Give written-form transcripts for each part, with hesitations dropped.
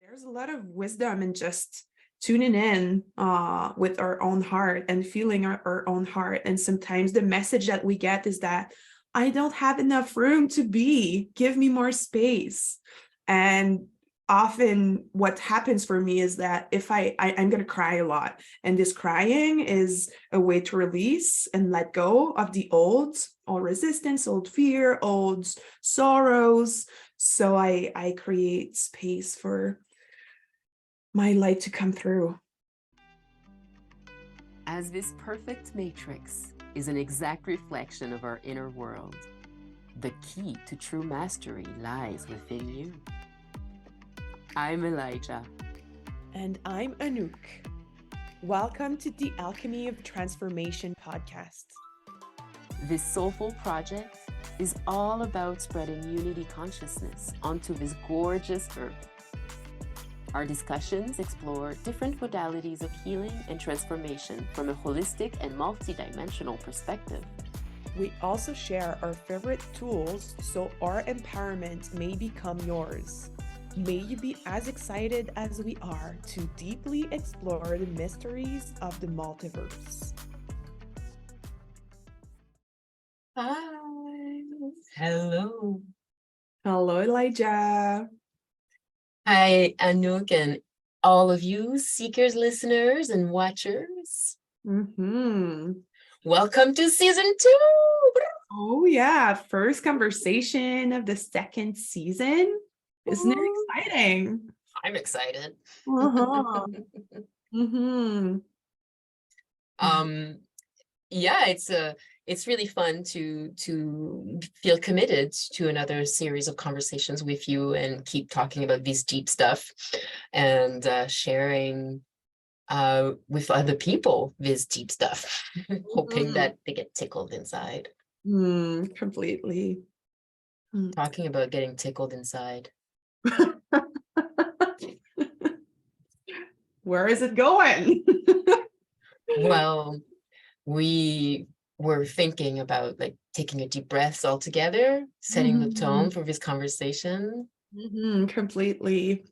There's a lot of wisdom in just tuning in with our own heart and feeling our own heart. And sometimes the message that we get is that I don't have enough room to be, give me more space. And often what happens for me is that if I'm going to cry a lot, and this crying is a way to release and let go of the old resistance, old fear, old sorrows. So I create space for my light to come through. As this perfect matrix is an exact reflection of our inner world, the key to true mastery lies within you. I'm Elijah. And I'm Anouk. Welcome to the Alchemy of Transformation podcast. This soulful project is all about spreading unity consciousness onto this gorgeous earth. Our discussions explore different modalities of healing and transformation from a holistic and multidimensional perspective. We also share our favorite tools so our empowerment may become yours. May you be as excited as we are to deeply explore the mysteries of the multiverse. Hi. Hello. Hello, Elijah. Hi, Anouk, and all of you seekers, listeners, and watchers. Welcome to season 2. Oh, yeah. First conversation of the second season. Isn't it exciting? I'm excited. Yeah, it's really fun to feel committed to another series of conversations with you and keep talking about this deep stuff and sharing with other people this deep stuff, hoping that they get tickled inside. Completely. Talking about getting tickled inside. Where is it going? Well, we were thinking about like taking a deep breath all together, setting the tone for this conversation. Completely.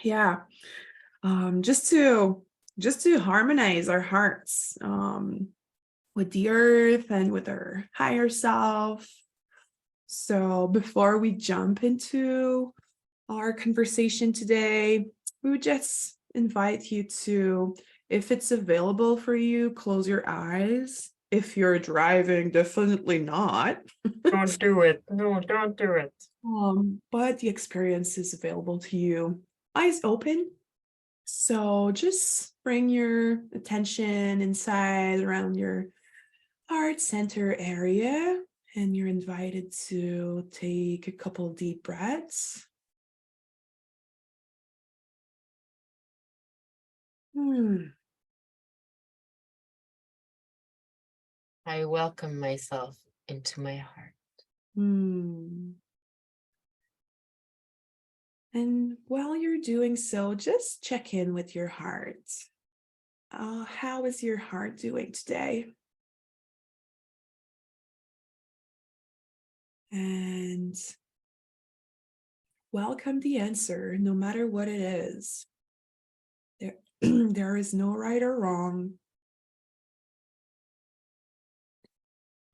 Yeah. Just to harmonize our hearts with the earth and with our higher self. So before we jump into our conversation today, we would just invite you to, if it's available for you, close your eyes. If you're driving, definitely not. Don't do it. No, don't do it. But the experience is available to you. Eyes open. So just bring your attention inside around your heart center area, and you're invited to take a couple deep breaths. I welcome myself into my heart. And while you're doing so, just check in with your heart. How is your heart doing today? And welcome the answer, no matter what it is. There is no right or wrong.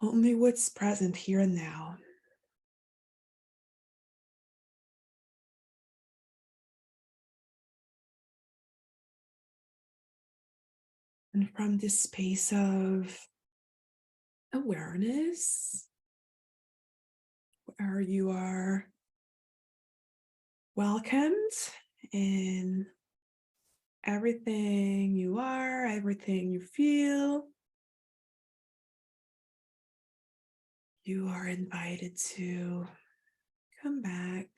Only what's present here and now. And from this space of awareness, where you are welcomed in everything you are, everything you feel, you are invited to come back.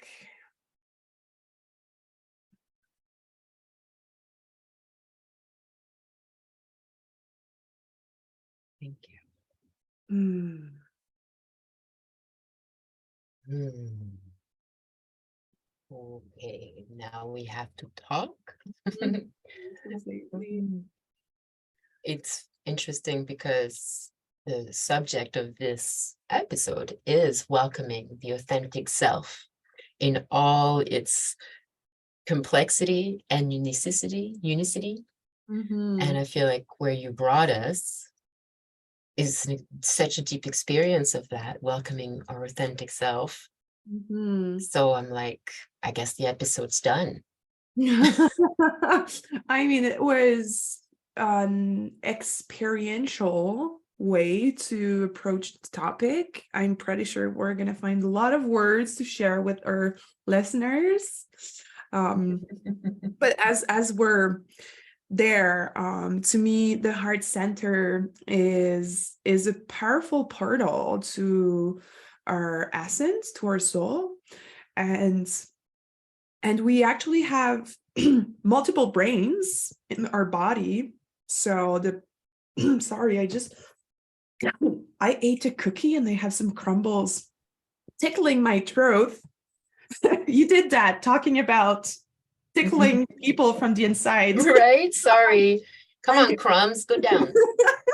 Thank you. Okay, now we have to talk. It's interesting because the subject of this episode is welcoming the authentic self in all its complexity and unicity. And I feel like where you brought us is such a deep experience of that, welcoming our authentic self. So I'm like, I guess the episode's done. I mean, it was an experiential way to approach the topic. I'm pretty sure we're going to find a lot of words to share with our listeners. But as we're there, to me, the heart center is a powerful portal to our essence, to our soul. And we actually have multiple brains in our body. So sorry, I ate a cookie and they have some crumbles tickling my throat. You did that, talking about tickling people from the inside. Right? Sorry. Come on, crumbs, go down.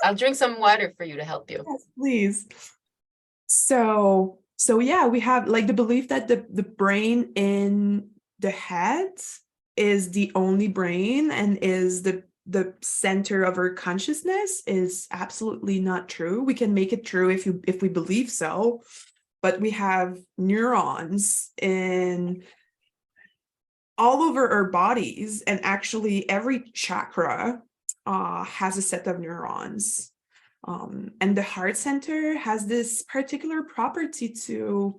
I'll drink some water for you to help you. Yes, please. So yeah, we have like the belief that the brain in the head is the only brain and is the center of our consciousness is absolutely not true. We can make it true if we believe so, but we have neurons in all over our bodies, and actually every chakra has a set of neurons. And the heart center has this particular property to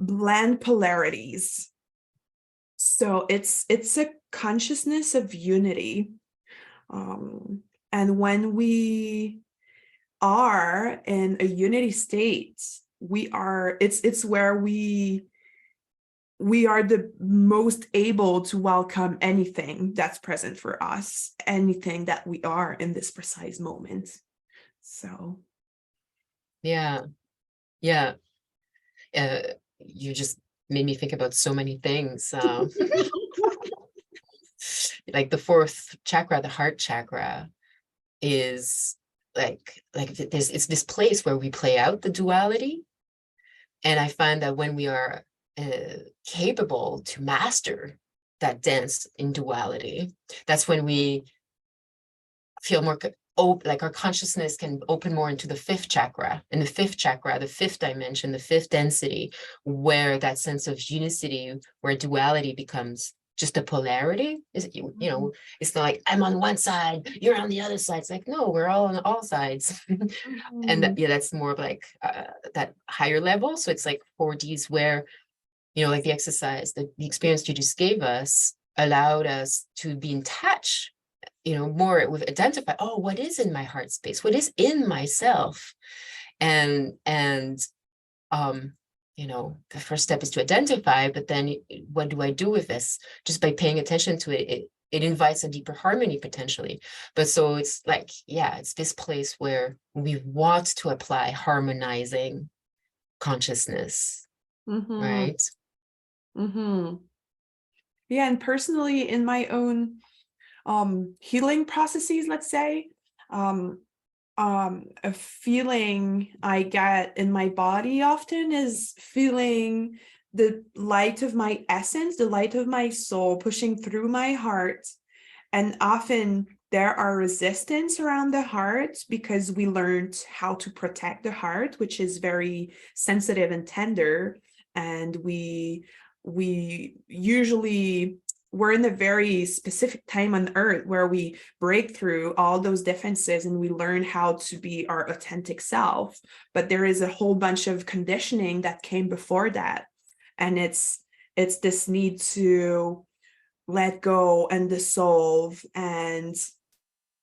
blend polarities. So it's a consciousness of unity. And when we are in a unity state, it's where we are the most able to welcome anything that's present for us, anything that we are in this precise moment. So yeah you just made me think about so many things. Like the fourth chakra, the heart chakra, is like it's this place where we play out the duality. And I find that when we are capable to master that dance in duality, that's when we feel more like our consciousness can open more into the fifth chakra. And the fifth chakra, the fifth dimension, the fifth density, where that sense of unicity, where duality becomes just a polarity. Is you know, it's not like I'm on one side, you're on the other side. It's like, no, we're all on all sides. And that's more of like that higher level. So it's like 4Ds where, you know, like the exercise, the experience you just gave us allowed us to be in touch, you know, more with identify, oh, what is in my heart space? What is in myself? And you know, the first step is to identify, but then what do I do with this? Just by paying attention to it, it invites a deeper harmony potentially. But so it's like, yeah, it's this place where we want to apply harmonizing consciousness, right? Yeah, and personally in my own healing processes, let's say, a feeling I get in my body often is feeling the light of my essence, the light of my soul pushing through my heart. And often there are resistance around the heart because we learned how to protect the heart, which is very sensitive and tender. And we usually, we're in a very specific time on earth where we break through all those differences and we learn how to be our authentic self. But there is a whole bunch of conditioning that came before that. And it's this need to let go and dissolve and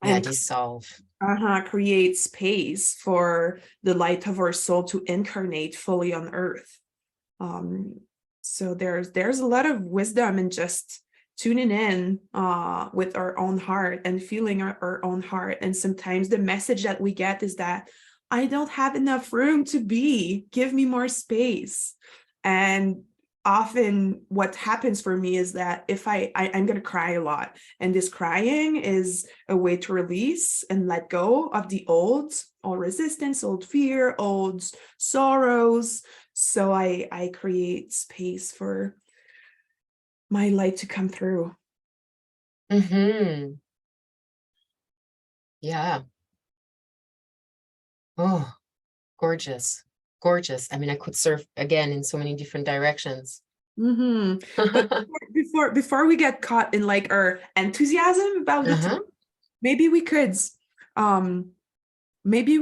dissolve. Create space for the light of our soul to incarnate fully on earth. So there's a lot of wisdom in just tuning in with our own heart and feeling our own heart. And sometimes the message that we get is that I don't have enough room to be, give me more space. And often what happens for me is that if I'm going to cry a lot, and this crying is a way to release and let go of the old resistance, old fear, old sorrows. So I create space for my light to come through. Mm-hmm. Yeah. Oh, gorgeous. Gorgeous. I mean, I could surf again in so many different directions. But before we get caught in like our enthusiasm about the Uh-huh. maybe we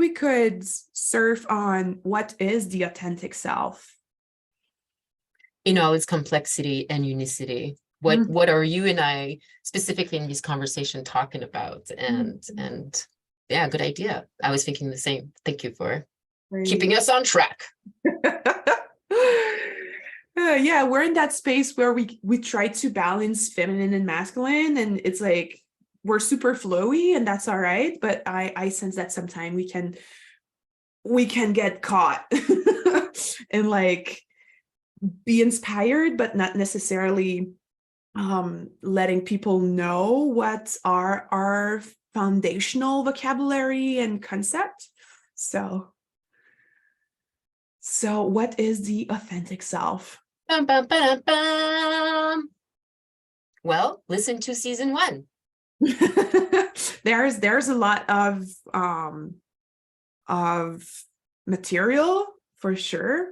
could surf on what is the authentic self. In all its complexity and unicity. What are you and I specifically in this conversation talking about? And yeah, good idea. I was thinking the same. Thank you for keeping us on track. Yeah, we're in that space where we try to balance feminine and masculine, and it's like we're super flowy, and that's all right. But I sense that sometimes we can get caught and like be inspired, but not necessarily letting people know what are our foundational vocabulary and concept. So what is the authentic self? Bum, bum, ba, bum. Well, listen to season 1. There's a lot of material for sure.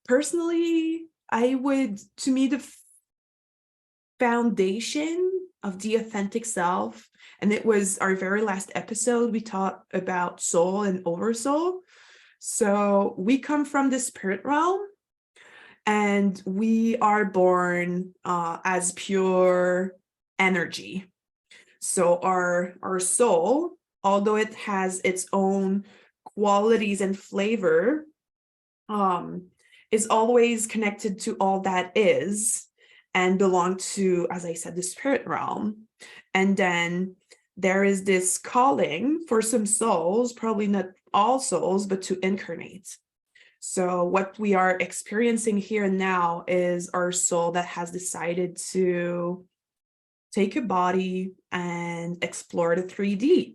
Personally, to me, the foundation of the authentic self, and it was our very last episode, we talked about soul and oversoul. So we come from the spirit realm, and we are born as pure energy. So our soul, although it has its own qualities and flavor, is always connected to all that is and belong to, as I said, the spirit realm. And then there is this calling for some souls, probably not all souls, but to incarnate. So what we are experiencing here and now is our soul that has decided to take a body and explore the 3D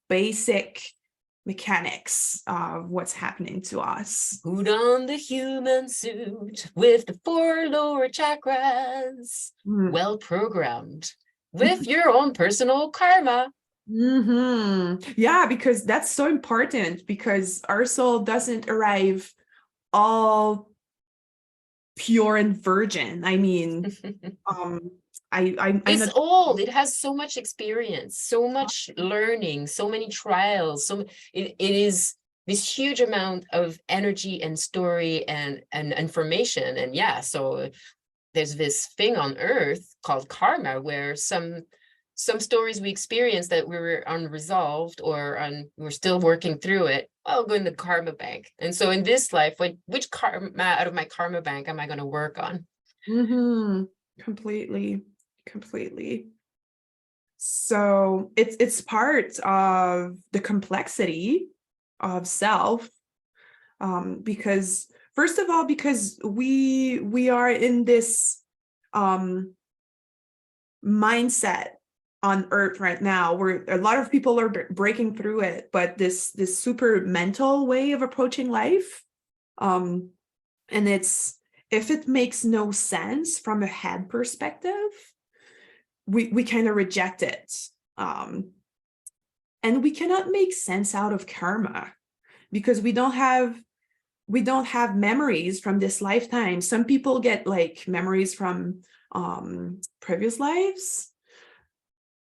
basic mechanics of what's happening to us. Put on the human suit with the 4 lower chakras, well programmed with your own personal karma. Yeah, because that's so important, because our soul doesn't arrive all pure and virgin. I mean, It's old. It has so much experience, so much learning, so many trials. It is this huge amount of energy and story and information. And yeah, so there's this thing on earth called karma, where some stories we experience that we were unresolved or we're still working through it, I'll go in the karma bank. And so in this life, which karma out of my karma bank am I going to work on? Completely. So it's part of the complexity of self, because first of all, because we are in this mindset on earth right now where a lot of people are breaking through it, but this super mental way of approaching life, and it's, if it makes no sense from a head perspective, we kind of reject it. And we cannot make sense out of karma because we don't have memories from this lifetime. Some people get like memories from previous lives,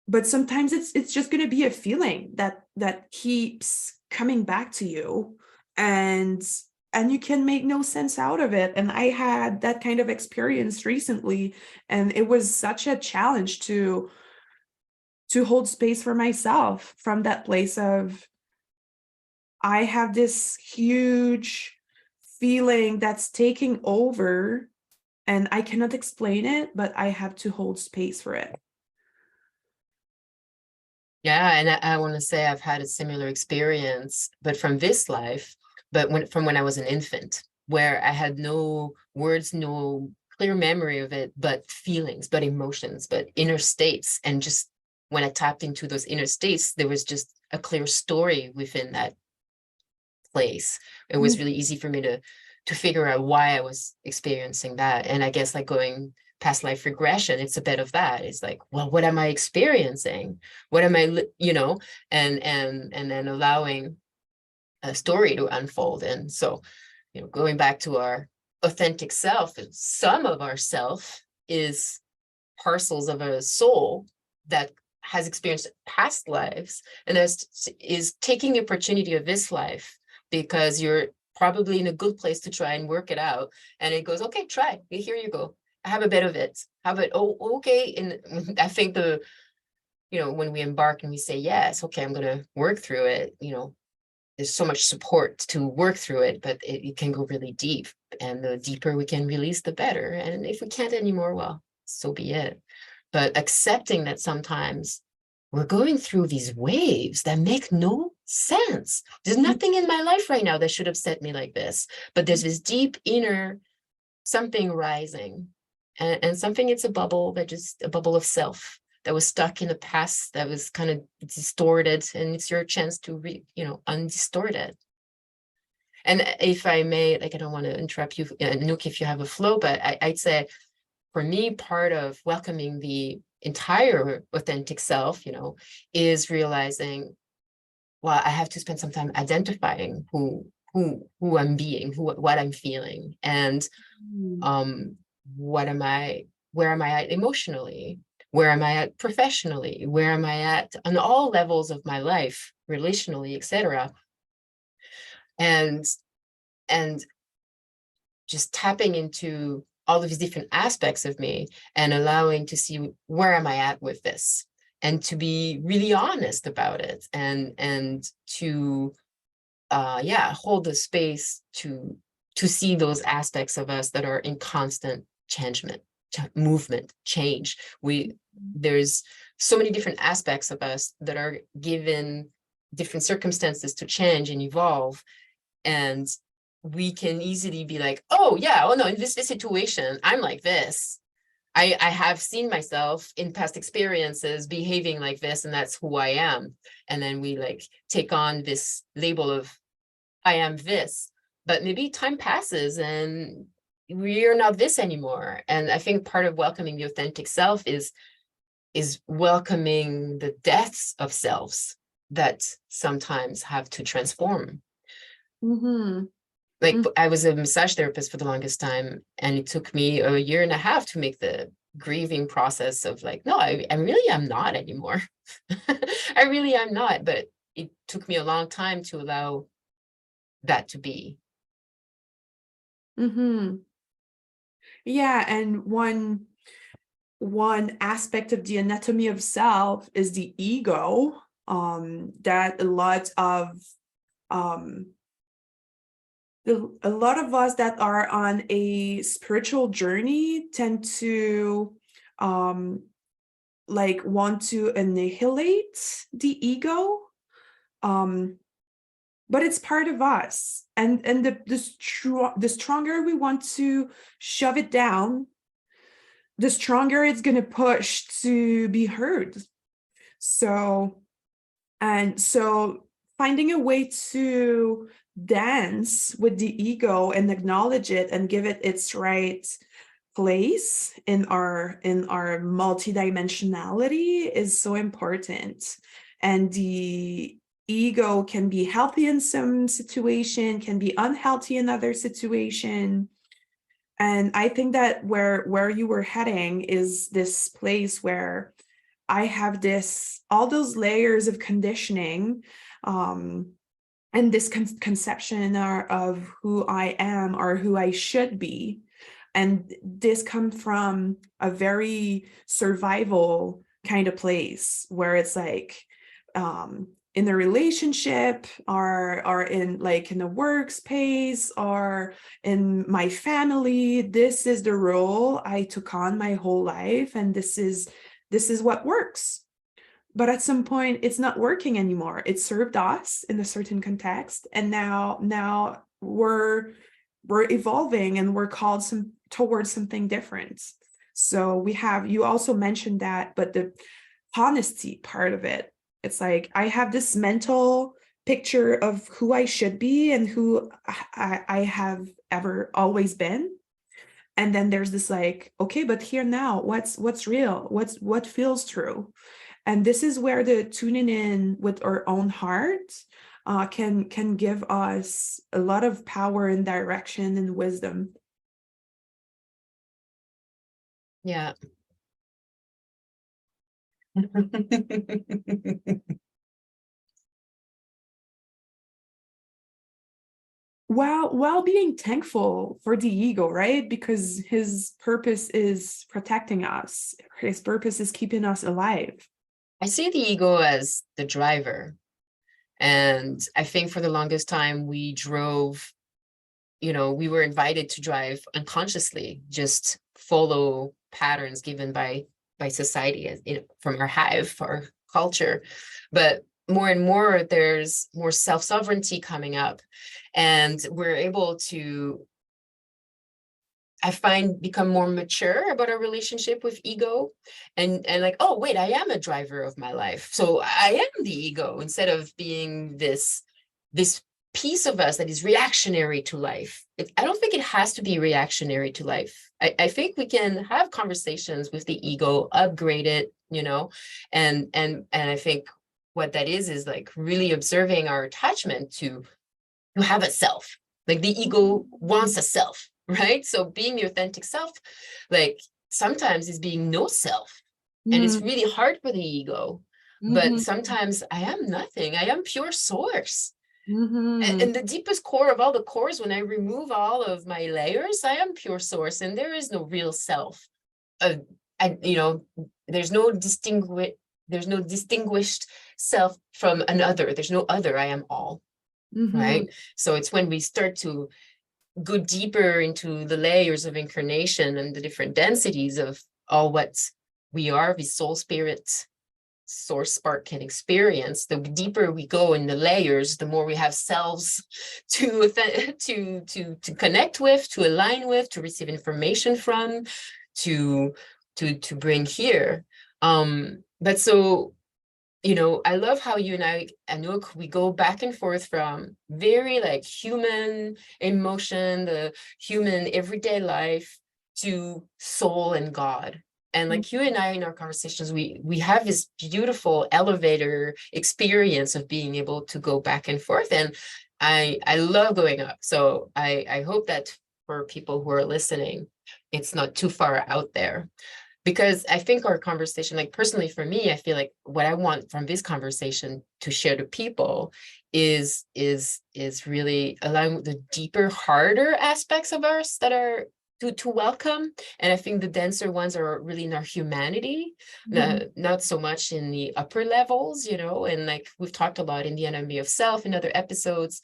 but sometimes it's just going to be a feeling that keeps coming back to you, and you can make no sense out of it. And I had that kind of experience recently, and it was such a challenge to hold space for myself from that place of, I have this huge feeling that's taking over and I cannot explain it, but I have to hold space for it. Yeah, and I want to say I've had a similar experience, but from this life, but from when I was an infant, where I had no words, no clear memory of it, but feelings, but emotions, but inner states. And just when I tapped into those inner states, there was just a clear story within that place. It was really easy for me figure out why I was experiencing that. And I guess like going past life regression, it's a bit of that. It's like, well, what am I experiencing? What am I, and then allowing a story to unfold. And so, going back to our authentic self, some of our self is parcels of a soul that has experienced past lives and is taking the opportunity of this life because you're probably in a good place to try and work it out. And it goes, okay, try. Here you go. Have a bit of it. Have it. Oh, okay. And I think when we embark and we say, yes, okay, I'm going to work through it, there's so much support to work through it, but it can go really deep. And the deeper we can release, the better. And if we can't anymore, well, so be it. But accepting that sometimes we're going through these waves that make no sense. There's nothing in my life right now that should upset me like this, but there's this deep inner something rising, and something, it's a bubble of self that was stuck in the past, that was kind of distorted, and it's your chance to undistort it. And if I may, like, I don't want to interrupt you, Nook, if you have a flow, but I'd say, for me, part of welcoming the entire authentic self, is realizing, well, I have to spend some time identifying who I'm being, what I'm feeling, and where am I at emotionally, where am I at professionally, where am I at on all levels of my life, relationally, etc. And just tapping into all of these different aspects of me and allowing to see where am I at with this, and to be really honest about it, and to hold the space to see those aspects of us that are in constant movement, change. There's so many different aspects of us that are given different circumstances to change and evolve, and we can easily be like, oh no, in this situation I'm like this. I have seen myself in past experiences behaving like this, and that's who I am. And then we like take on this label of I am this, but maybe time passes and we're not this anymore. And I think part of welcoming the authentic self is welcoming the deaths of selves that sometimes have to transform. Mm-hmm. Like, I was a massage therapist for the longest time, and it took me a year and a half to make the grieving process of like, no, I really am not anymore. I really am not. But it took me a long time to allow that to be. Mm-hmm. Yeah, and one aspect of the anatomy of self is the ego, that a lot of us that are on a spiritual journey tend to want to annihilate the ego, but it's part of us, and the stronger we want to shove it down, the stronger it's going to push to be heard. So finding a way to dance with the ego and acknowledge it and give it its right place in our multidimensionality is so important. And the ego can be healthy in some situation, can be unhealthy in other situation. And I think that where you were heading is this place where I have all those layers of conditioning, and this conception of who I am or who I should be. And this comes from a very survival kind of place where it's like, in a relationship or in a workspace or in my family, this is the role I took on my whole life, and this is what works. But at some point it's not working anymore. It served us in a certain context, and now we're evolving and we're called towards something different. So you also mentioned that, but the honesty part of it, it's like I have this mental picture of who I should be and who I have ever always been. And then there's this like, okay, but here now, what's real? What feels true? And this is where the tuning in with our own heart can give us a lot of power and direction and wisdom. Yeah. While being thankful for the ego, right? Because his purpose is protecting us. His purpose is keeping us alive. I see the ego as the driver. And I think for the longest time we drove, we were invited to drive unconsciously, just follow patterns given by society, as from our hive, our culture. But more and more, there's more self-sovereignty coming up, and we're able to, I find, become more mature about our relationship with ego, and like, oh wait, I am a driver of my life, so I am the ego, instead of being this piece of us that is reactionary to life. I don't think it has to be reactionary to life. I think we can have conversations with the ego, upgrade it, and I think what that is like really observing our attachment to have a self. Like the ego wants a self, right? So being the authentic self, like sometimes is being no self. And it's really hard for the ego. But sometimes I am nothing. I am pure source. And the deepest core of all the cores, when I remove all of my layers, I am pure source, and there is no real self. There's no distinguished self from another. There's no other. I am all. Right. So it's when we start to go deeper into the layers of incarnation and the different densities of all what we are, the soul, spirit, source, spark can experience. The deeper we go in the layers, the more we have selves to connect with, to align with, to receive information from, to bring here. But so, I love how you and I, Anouk, we go back and forth from very like human emotion, the human everyday life, to soul and God. And like you and I in our conversations, we have this beautiful elevator experience of being able to go back and forth. And I love going up. So I hope that for people who are listening, it's not too far out there. Because I think our conversation, like personally for me, I feel like what I want from this conversation to share to people is really allowing the deeper, harder aspects of us that are to welcome. And I think the denser ones are really in our humanity, not so much in the upper levels, and like we've talked a lot in the Enemy of Self in other episodes,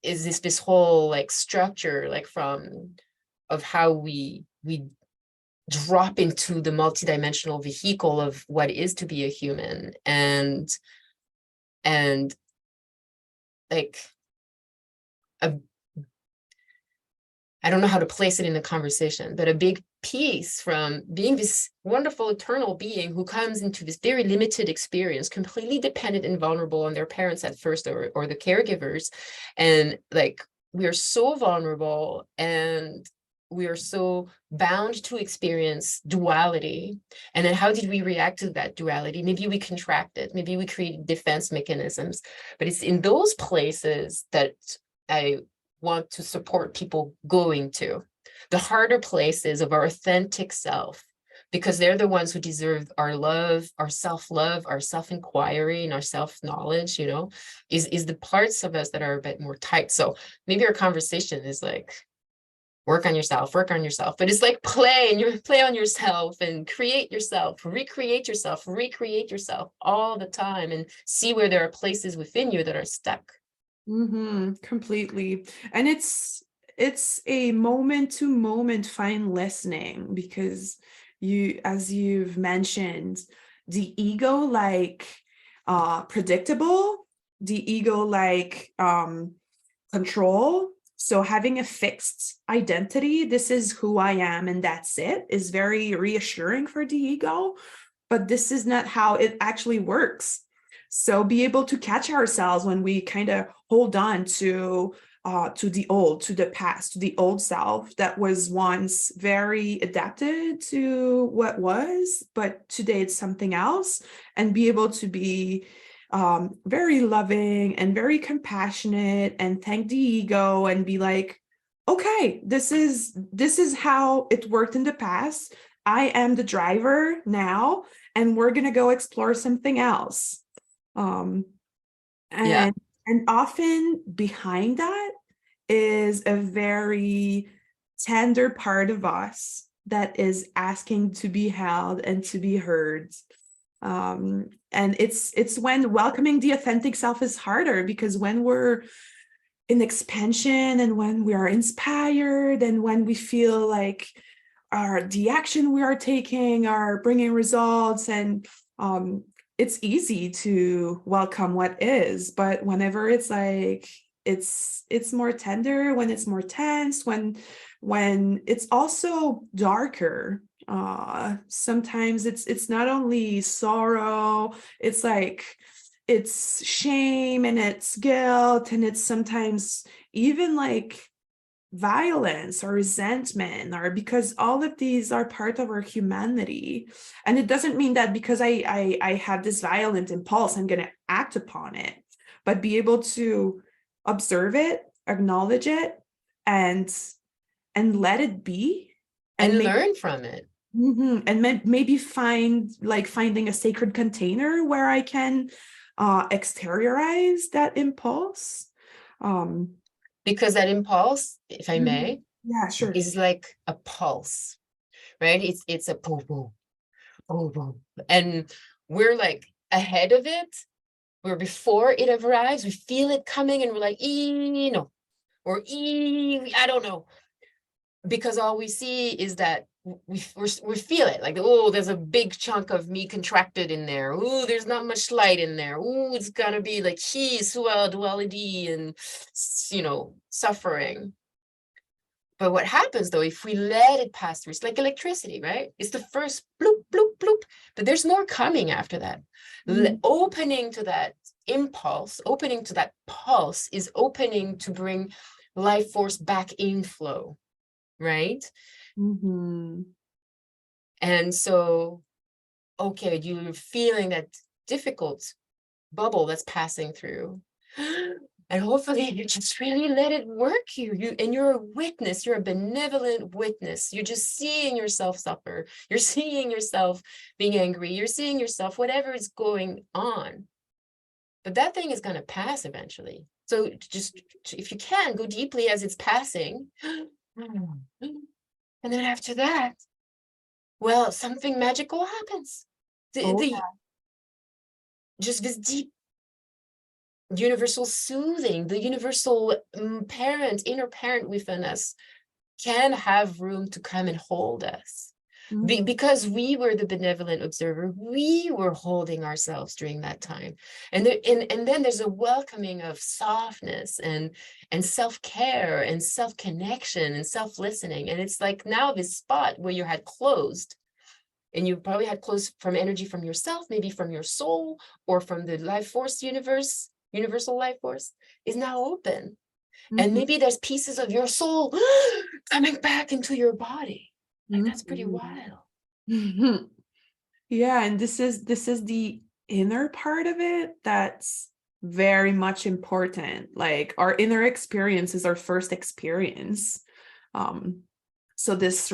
is this whole like structure, like of how we drop into the multidimensional vehicle of what is to be a human, and like I don't know how to place it in the conversation, but a big piece from being this wonderful eternal being who comes into this very limited experience, completely dependent and vulnerable on their parents at first, or the caregivers. And like, we are so vulnerable, and we are so bound to experience duality. And then how did we react to that duality? Maybe we contracted, maybe we created defense mechanisms, but it's in those places that I want to support people going to. The harder places of our authentic self, because they're the ones who deserve our love, our self-love, our self-inquiry, and our self-knowledge, is the parts of us that are a bit more tight. So maybe our conversation is like, work on yourself, but it's like play on yourself and create yourself, recreate yourself all the time, and see where there are places within you that are stuck. Completely. And it's a moment to moment fine listening, because as you've mentioned, the ego like predictable, the ego like control. So having a fixed identity, this is who I am and that's it, is very reassuring for the ego, but this is not how it actually works. So be able to catch ourselves when we kind of hold on to to the past, to the old self that was once very adapted to what was, but today it's something else, and be able to be very loving and very compassionate, and thank the ego and be like, okay, this is how it worked in the past. I am the driver now, and we're gonna go explore something else. Um, Yeah. and often behind that is a very tender part of us that is asking to be held and to be heard. And it's when welcoming the authentic self is harder, because when we're in expansion and when we are inspired and when we feel like the action we are taking are bringing results, and it's easy to welcome what is. But whenever it's like it's more tender, when it's more tense, when it's also darker, sometimes it's not only sorrow, it's like it's shame and it's guilt, and it's sometimes even like violence or resentment, or because all of these are part of our humanity. And it doesn't mean that because I have this violent impulse, I'm going to act upon it, but be able to observe it, acknowledge it, and let it be, And maybe, learn from it. and maybe finding a sacred container where I can exteriorize that impulse. Because that impulse, if I may, Yeah, sure. is like a pulse, right? It's a boom, boom, boom, boom. And we're like ahead of it. Where before it arrives, we feel it coming and we're like, no, or I don't know. Because all we see is that we feel it, like, oh, there's a big chunk of me contracted in there. Oh, there's not much light in there. Oh, it's gonna be like duality and, suffering. But what happens though, if we let it pass through, it's like electricity, right? It's the first bloop, bloop, bloop, but there's more coming after that. Opening to that impulse, opening to that pulse is opening to bring life force back in flow, right? And so, okay, you're feeling that difficult bubble that's passing through. And hopefully you just really let it work and you're a witness, you're a benevolent witness. You're just seeing yourself suffer. You're seeing yourself being angry. You're seeing yourself, whatever is going on. But that thing is going to pass eventually. So just, if you can, go deeply as it's passing. And then after that, well, something magical happens. Just this deep universal soothing, the universal inner parent within us can have room to come and hold us. Because we were the benevolent observer, we were holding ourselves during that time. And then there's a welcoming of softness and self-care and self-connection and self-listening. And it's like now this spot where you had closed, and you probably had closed from energy from yourself, maybe from your soul, or from the life force universal life force, is now open. And maybe there's pieces of your soul coming back into your body. Like, that's pretty wild. Yeah, and this is the inner part of it that's very much important. Like, our inner experience is our first experience. So this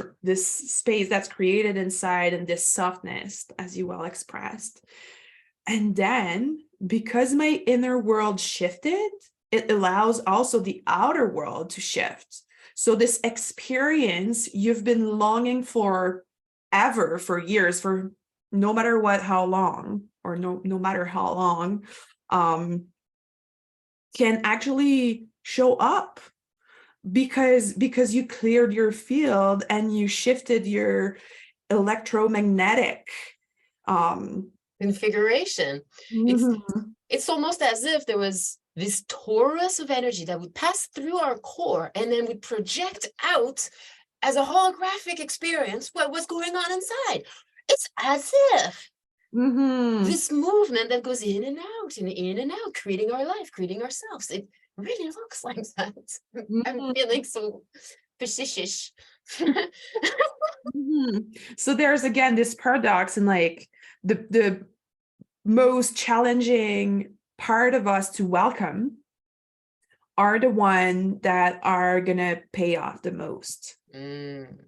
space that's created inside, and this softness, as you well expressed. And then, because my inner world shifted, it allows also the outer world to shift. So this experience you've been longing for ever, for years, for no matter how long, can actually show up because you cleared your field and you shifted your electromagnetic configuration. It's almost as if there was this torus of energy that would pass through our core and then would project out as a holographic experience what was going on inside. It's as if this movement that goes in and out and in and out, creating our life, creating ourselves. really looks like that. I'm Mhm. feeling so facetious. Mhm. So there's again this paradox, and like the most challenging part of us to welcome are the one that are gonna pay off the most. Mm.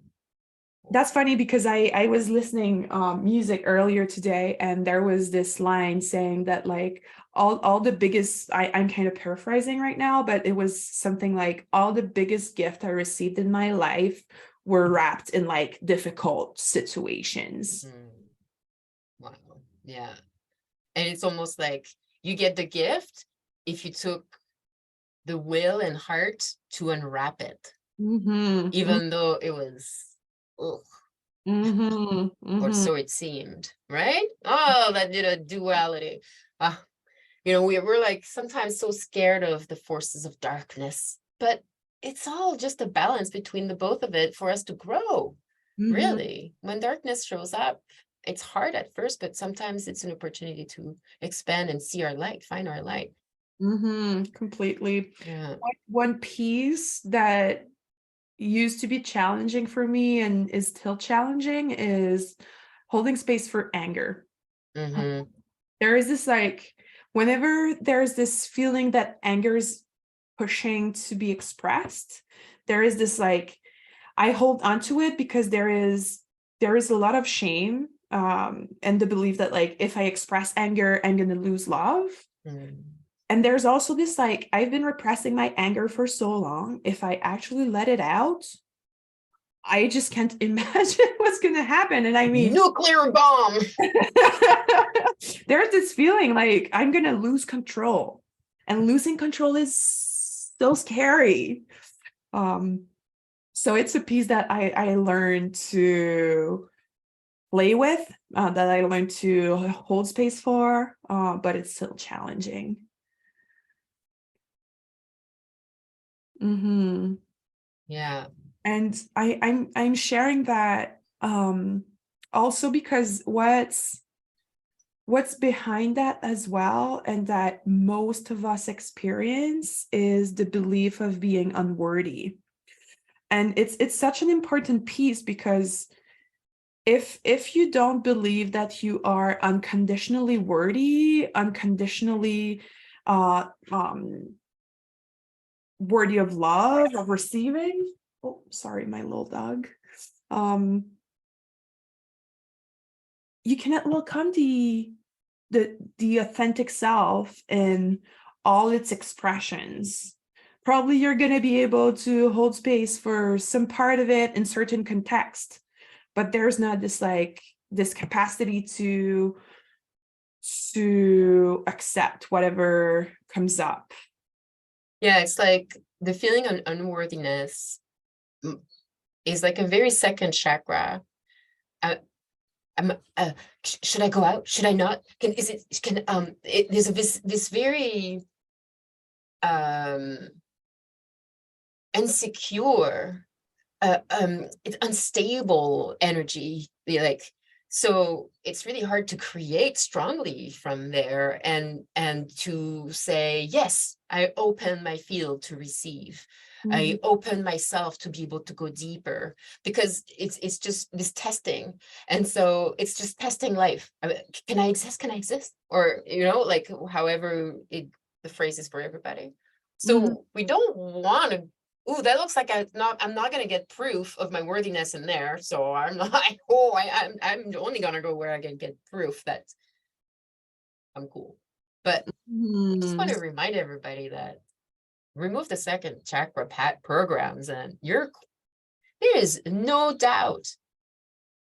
That's funny because I was listening music earlier today, and there was this line saying that like all the biggest, I'm kind of paraphrasing right now, but it was something like all the biggest gift I received in my life were wrapped in like difficult situations. Mm. Wow. Yeah. And it's almost like you get the gift if you took the will and heart to unwrap it, Mm-hmm. even though it was, ugh, Mm-hmm. or Mm-hmm. so it seemed, right? Oh, that did a duality. Ah, we're like sometimes so scared of the forces of darkness, but it's all just a balance between the both of it for us to grow. Mm-hmm. Really, when darkness shows up, it's hard at first, but sometimes it's an opportunity to expand and see our light, find our light. Mm-hmm. Completely. Yeah. One piece that used to be challenging for me and is still challenging is holding space for anger. Mm-hmm. There is this like, whenever there's this feeling that anger is pushing to be expressed, there is this like, I hold onto it because there is a lot of shame, and the belief that like if I express anger, I'm gonna lose love. Mm. And there's also this like, I've been repressing my anger for so long. If I actually let it out, I just can't imagine what's gonna happen. And I mean, Nuclear bomb. there's this feeling like I'm gonna lose control, and losing control is so scary. So it's a piece that I learned to play with, that I learned to hold space for, but it's still challenging. Mm-hmm. Yeah. And I'm sharing that also because what's behind that as well, and that most of us experience, is the belief of being unworthy. And it's such an important piece, because if you don't believe that you are unconditionally worthy, unconditionally uh worthy of love, of receiving, oh sorry, my little dog, um you cannot welcome the authentic self in all its expressions. Probably you're going to be able to hold space for some part of it in certain context, but there's not this capacity to accept whatever comes up. Yeah, it's like the feeling of unworthiness is like a very second chakra. I'm should I go out? Should I not? There's this very insecure, it's unstable energy, like, so it's really hard to create strongly from there, and to say, yes, I open my field to receive. I open myself to be able to go deeper, because it's just this testing. And so it's just testing life. Can I exist? Can I exist? Or, like however the phrase is for everybody. Mhm. So we don't want to, ooh, that looks like I'm not going to get proof of my worthiness in there. So I'm not, I'm only going to go where I can get proof that I'm cool. But I just want to remind everybody that remove the second chakra programs, and there is no doubt.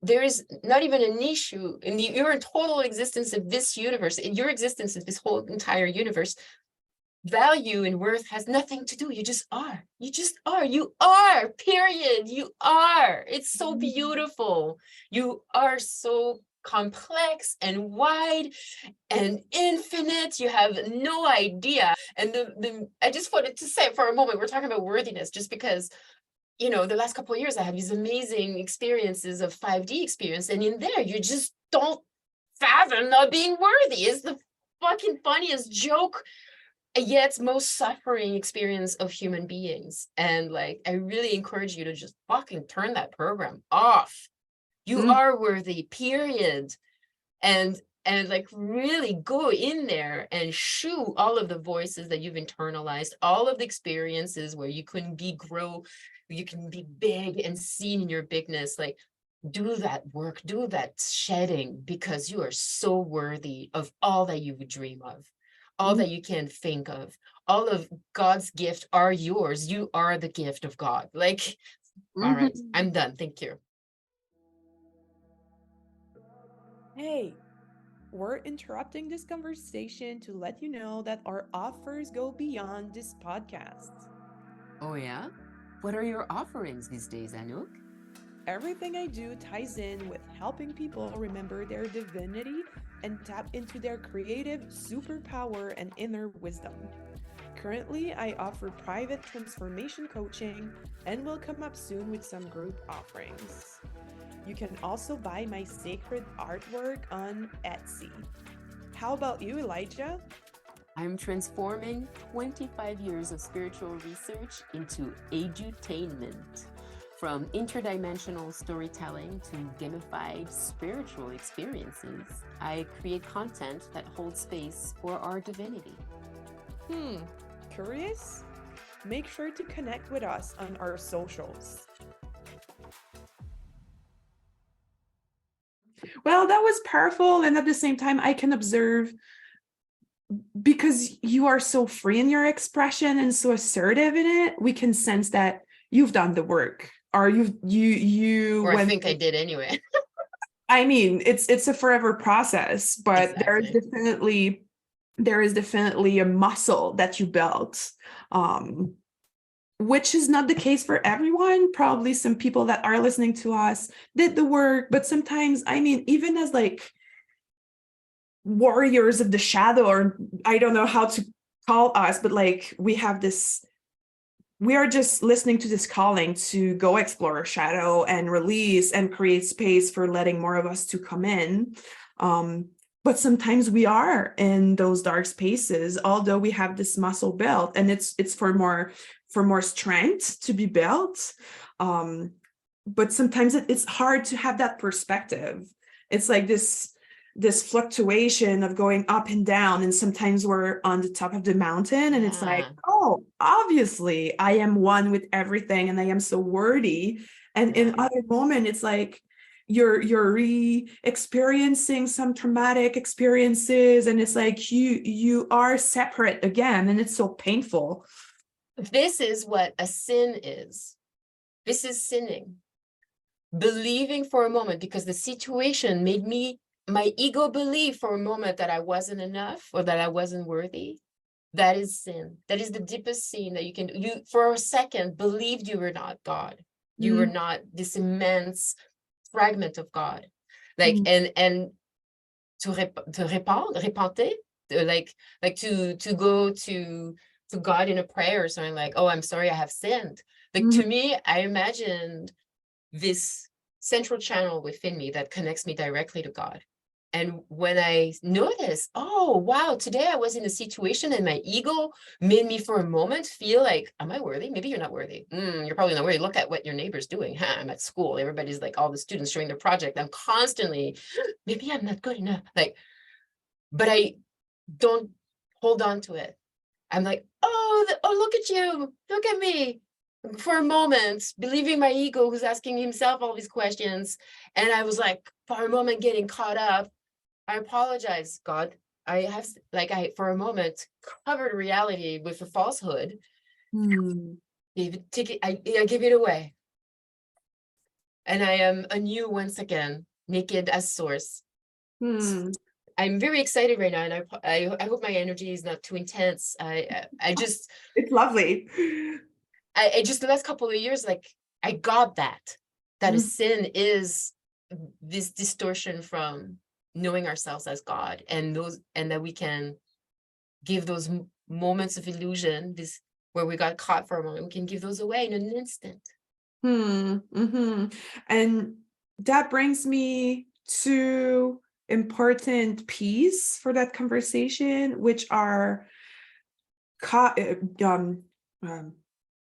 There is not even an issue in your total existence of this universe, in your existence of this whole entire universe. Value and worth has nothing to do. You just are. You just are. You are, period. You are. It's so beautiful. You are so complex and wide and infinite. You have no idea. And I just wanted to say for a moment, we're talking about worthiness, just because, the last couple of years I had these amazing experiences of 5D experience. And in there, you just don't fathom not being worthy. It's the fucking funniest joke yet most suffering experience of human beings. And like, I really encourage you to just fucking turn that program off. You are worthy, period. And like really go in there and shoo all of the voices that you've internalized, all of the experiences where you couldn't grow, you can be big and seen in your bigness. Like, do that work, do that shedding, because you are so worthy of all that you would dream of, all that you can think of. All of God's gift are yours. You are the gift of God. Like, all right, I'm done. Thank you. Hey, we're interrupting this conversation to let you know that our offers go beyond this podcast. Oh yeah? What are your offerings these days, Anouk? Everything I do ties in with helping people remember their divinity and tap into their creative superpower and inner wisdom. Currently, I offer private transformation coaching and will come up soon with some group offerings. You can also buy my sacred artwork on Etsy. How about you, Elijah? I'm transforming 25 years of spiritual research into edutainment. From interdimensional storytelling to gamified spiritual experiences, I create content that holds space for our divinity. Curious? Make sure to connect with us on our socials. Well, that was powerful. And at the same time, I can observe, because you are so free in your expression and so assertive in it, we can sense that you've done the work, or Or I think I did anyway. I mean, it's a forever process, but Exactly. there is definitely a muscle that you built, which is not the case for everyone. Probably some people that are listening to us did the work, but sometimes, I mean, even as like warriors of the shadow, or I don't know how to call us, but like we are just listening to this calling to go explore our shadow and release and create space for letting more of us to come in. But sometimes we are in those dark spaces, although we have this muscle built, and it's for more strength to be built. But sometimes it's hard to have that perspective. It's like this fluctuation of going up and down, and sometimes we're on the top of the mountain and it's like, oh, obviously I am one with everything and I am so worthy. And in other moment it's like you're re-experiencing some traumatic experiences, and it's like you are separate again, and it's so painful. This is what a sin is. This is sinning. Believing for a moment, because the situation made my ego believe for a moment that I wasn't enough or that I wasn't worthy. That is sin. That is the deepest sin that you for a second believed you were not God. You were not this immense fragment of God. Like, and to repenter, like to go to God in a prayer or something, like, oh, I'm sorry, I have sinned. Like, to me, I imagined this central channel within me that connects me directly to God. And when I noticed, oh, wow, today I was in a situation and my ego made me for a moment feel like, am I worthy? Maybe you're not worthy. You're probably not worthy. Look at what your neighbor's doing. I'm at school. Everybody's like, all the students showing their project. I'm constantly, maybe I'm not good enough. Like, but I don't hold on to it. I'm like, oh, look at you. Look at me. For a moment, believing my ego who's asking himself all these questions. And I was like, for a moment, getting caught up. I apologize, God. For a moment, covered reality with a falsehood. I give it away. And I am anew once again, naked as source. I'm very excited right now, and I hope my energy is not too intense. I just It's lovely. I just the last couple of years, like, I got that a sin is this distortion from knowing ourselves as God, and that we can give those moments of illusion, this where we got caught for a moment, we can give those away in an instant. And that brings me to important piece for that conversation, which are ca-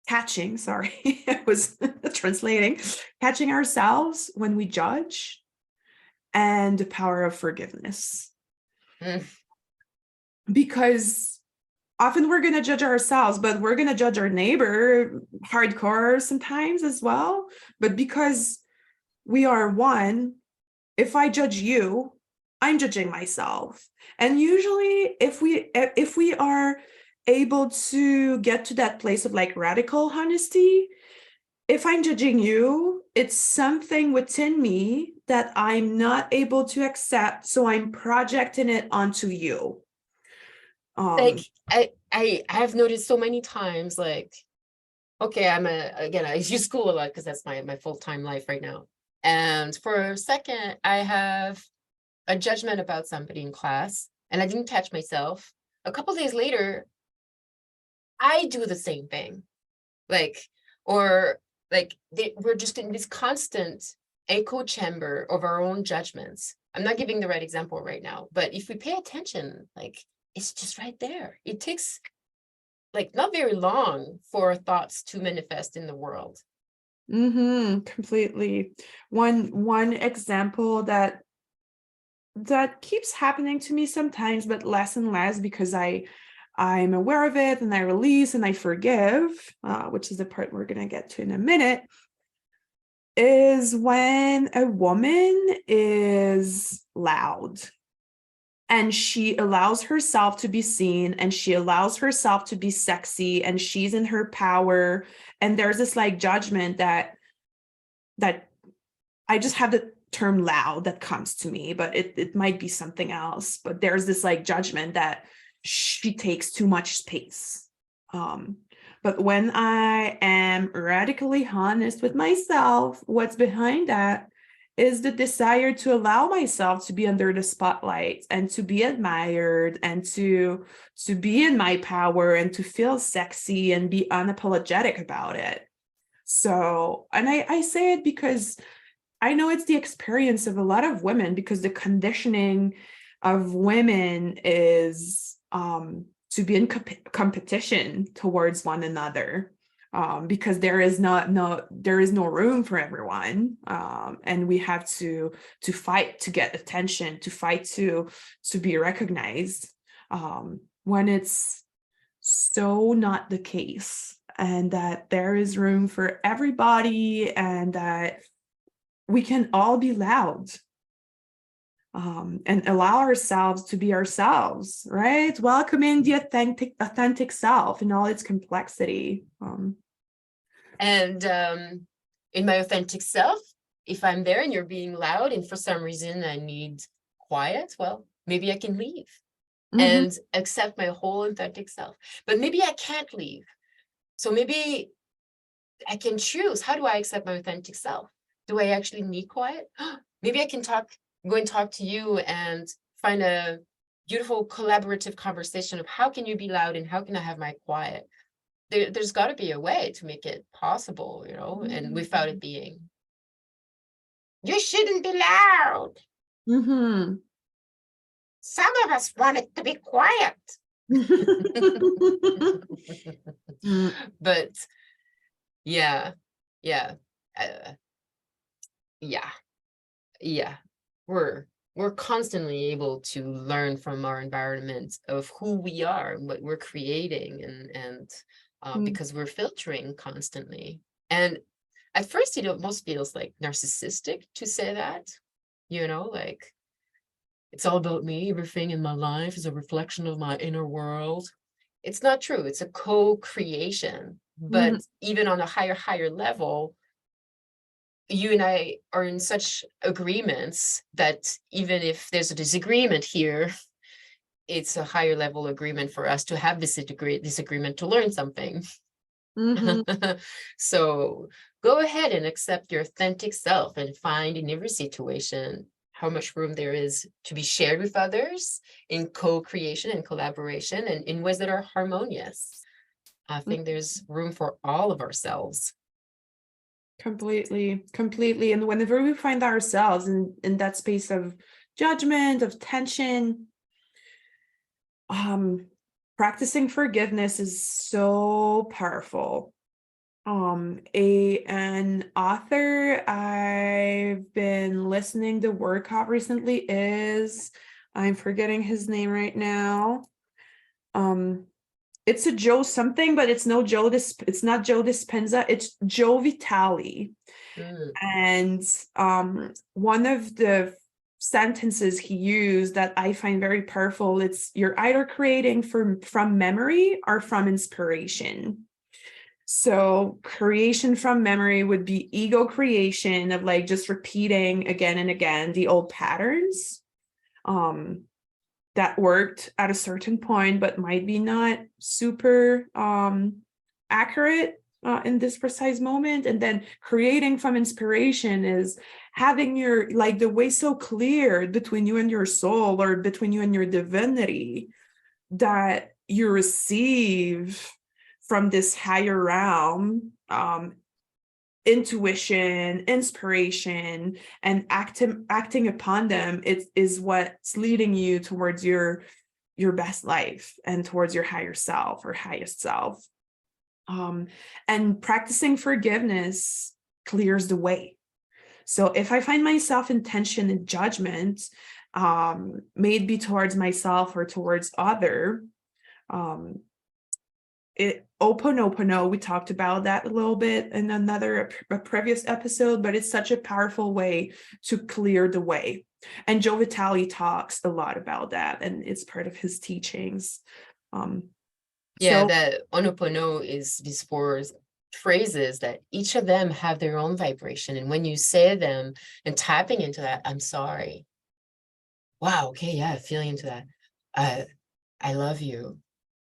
catching, sorry, I was translating, catching ourselves when we judge, and the power of forgiveness. Mm. Because often we're going to judge ourselves, but we're going to judge our neighbor hardcore sometimes as well. But because we are one, if I judge you, I'm judging myself. And usually if we are able to get to that place of like radical honesty, if I'm judging you, it's something within me that I'm not able to accept, so I'm projecting it onto you. Like I have noticed so many times, like, okay, I use school a lot because that's my full-time life right now. And for a second, I have a judgment about somebody in class, and I didn't catch myself. A couple days later, I do the same thing. Like, or like we're just in this constant echo chamber of our own judgments. I'm not giving the right example right now, but if we pay attention, like, it's just right there. It takes like not very long for thoughts to manifest in the world. Completely. One example that keeps happening to me sometimes, but less and less because I'm aware of it and I release and I forgive, which is the part we're gonna get to in a minute, is when a woman is loud and she allows herself to be seen and she allows herself to be sexy and she's in her power, and there's this like judgment that I just have the term loud that comes to me, but it might be something else. But there's this like judgment that she takes too much space. But when I am radically honest with myself, what's behind that is the desire to allow myself to be under the spotlight and to be admired and to be in my power and to feel sexy and be unapologetic about it. So, and I say it because I know it's the experience of a lot of women, because the conditioning of women is to be in competition towards one another, because there is no room for everyone, and we have to fight to get attention, to fight to be recognized, when it's so not the case, and that there is room for everybody, and that we can all be loud, and allow ourselves to be ourselves, right? Welcoming the authentic self in all its complexity. And in my authentic self, if I'm there and you're being loud and for some reason I need quiet, well, maybe I can leave and accept my whole authentic self. But maybe I can't leave. So maybe I can choose. How do I accept my authentic self? Do I actually need quiet? Maybe I can go and talk to you and find a beautiful collaborative conversation of how can you be loud and how can I have my quiet? There's got to be a way to make it possible, and without it being, you shouldn't be loud. Some of us want it to be quiet. But yeah. We're constantly able to learn from our environment of who we are and what we're creating, and because we're filtering constantly. And at first it almost feels like narcissistic to say that, like, it's all about me, everything in my life is a reflection of my inner world. It's not true. It's a co-creation. But even on a higher level, you and I are in such agreements that even if there's a disagreement here, it's a higher level agreement for us to have this disagreement to learn something. So go ahead and accept your authentic self and find in every situation how much room there is to be shared with others in co-creation and collaboration, and in ways that are harmonious. I think there's room for all of ourselves. Completely. And whenever we find ourselves in that space of judgment, of tension, Practicing forgiveness is so powerful. An author I've been listening to work out recently is, I'm forgetting his name right now. It's a Joe something, but it's no Joe it's not Joe Dispenza, it's Joe Vitale. And one of the sentences he used that I find very powerful, it's you're either creating from memory or from inspiration. So creation from memory would be ego creation of like just repeating again and again the old patterns that worked at a certain point, but might be not super accurate in this precise moment. And then creating from inspiration is having your, like, the way so clear between you and your soul, or between you and your divinity, that you receive from this higher realm intuition, inspiration, and acting upon them. It is what's leading you towards your best life and towards your higher self or highest self. And practicing forgiveness clears the way. So if I find myself in tension and judgment, maybe towards myself or towards other, Oponopono, we talked about that a little bit in a previous episode, but it's such a powerful way to clear the way. And Joe Vitale talks a lot about that, and it's part of his teachings. That Oponopono is these four phrases that each of them have their own vibration. And when you say them and tapping into that, I'm sorry. Wow, okay, yeah, feeling into that. I love you.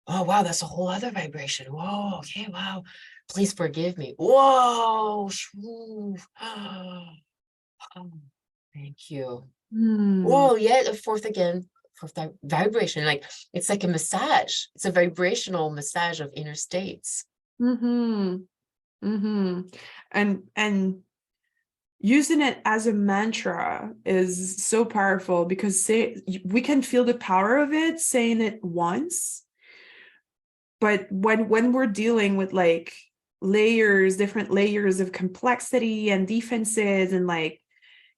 Oh, wow, that's a whole other vibration. Whoa, okay, wow. Please forgive me. Whoa. Oh, thank you. Whoa, yeah, the fourth vibration. Like, it's like a massage. It's a vibrational massage of inner states. And using it as a mantra is so powerful, because we can feel the power of it saying it once. But when we're dealing with like different layers of complexity and defenses and like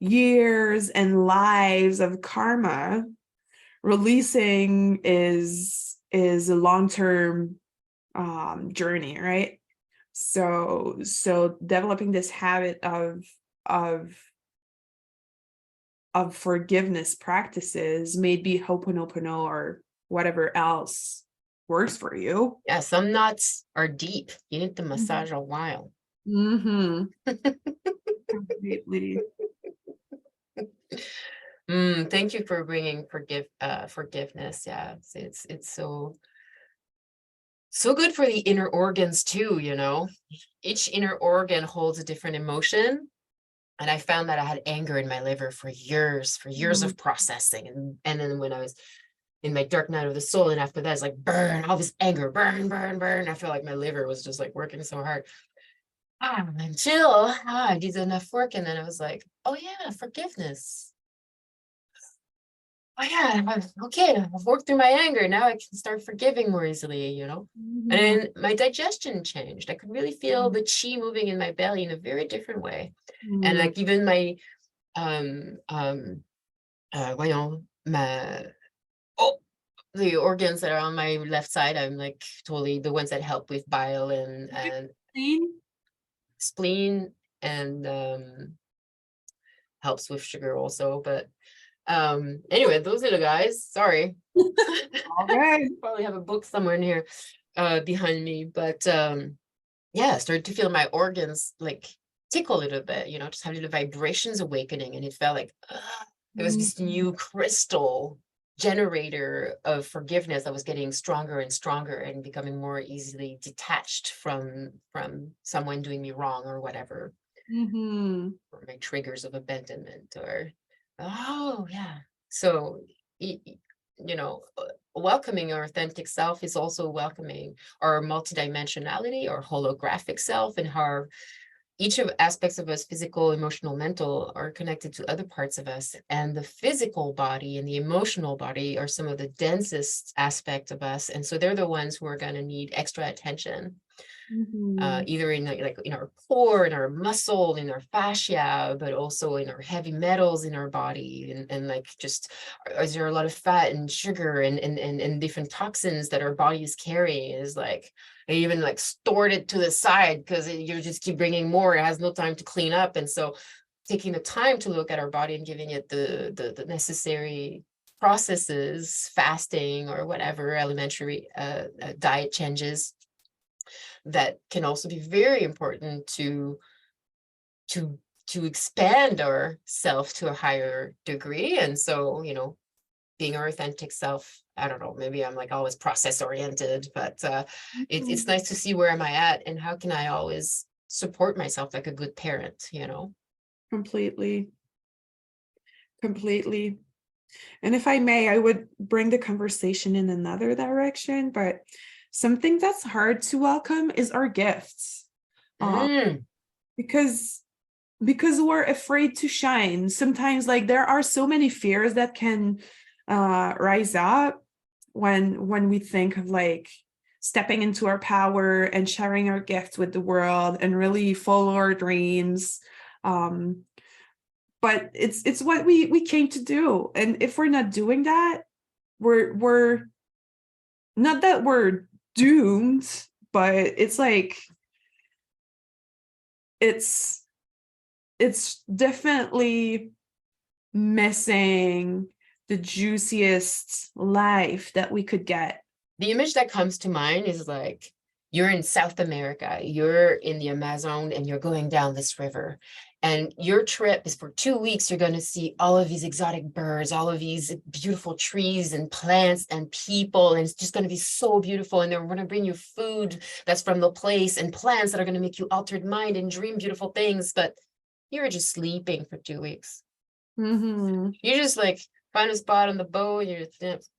years and lives of karma, releasing is a long-term journey, right? So developing this habit of forgiveness practices, maybe Ho'oponopono or whatever else works for you. Yeah, some knots are deep. You need to massage a while. Completely. Thank you for bringing forgiveness. Yeah, it's so good for the inner organs too. You know, each inner organ holds a different emotion, and I found that I had anger in my liver for years of processing, and then when I was in my dark night of the soul, and after that, it's like burn all this anger, burn. I feel like my liver was just like working so hard. Until I did enough work, and then I was like, oh yeah, forgiveness. Oh yeah, okay, I've worked through my anger. Now I can start forgiving more easily, you know? And then my digestion changed. I could really feel the chi moving in my belly in a very different way. And like even my the organs that are on my left side, I'm like totally the ones that help with bile and spleen and helps with sugar also. But anyway, those are the guys. Sorry. Okay. Probably have a book somewhere in here behind me. But yeah, I started to feel my organs like tickle a little bit, you know, just having the vibrations awakening, and it felt like there was this new crystal generator of forgiveness that was getting stronger and stronger and becoming more easily detached from someone doing me wrong or whatever, or my triggers of abandonment or so you know, welcoming our authentic self is also welcoming our multidimensionality or holographic self, and how each of aspects of us, physical, emotional, mental, are connected to other parts of us. And the physical body and the emotional body are some of the densest aspects of us. And so they're the ones who are going to need extra attention. Either in like in our core, in our muscle, in our fascia, but also in our heavy metals in our body, and like just is there a lot of fat and sugar and different toxins that our bodies carry, is like even like stored it to the side because you just keep bringing more, it has no time to clean up. And so taking the time to look at our body and giving it the necessary processes, fasting or whatever elementary diet changes, that can also be very important to expand our self to a higher degree. And so, you know, being our authentic self, I don't know, maybe I'm like always process oriented, but it's nice to see where am I at and how can I always support myself like a good parent, you know? Completely. And if I may, I would bring the conversation in another direction, but something that's hard to welcome is our gifts. Because we're afraid to shine. Sometimes like there are so many fears that can rise up when we think of like stepping into our power and sharing our gifts with the world and really follow our dreams. But it's what we came to do. And if we're not doing that, we're not that we're doomed, but it's like it's definitely missing the juiciest life that we could get. The image that comes to mind is like you're in South America, you're in the Amazon, and you're going down this river. And your trip is for 2 weeks. You're going to see all of these exotic birds, all of these beautiful trees and plants and people. And it's just going to be so beautiful. And they're going to bring you food that's from the place and plants that are going to make you altered mind and dream beautiful things. But you're just sleeping for 2 weeks. You just like find a spot on the boat. You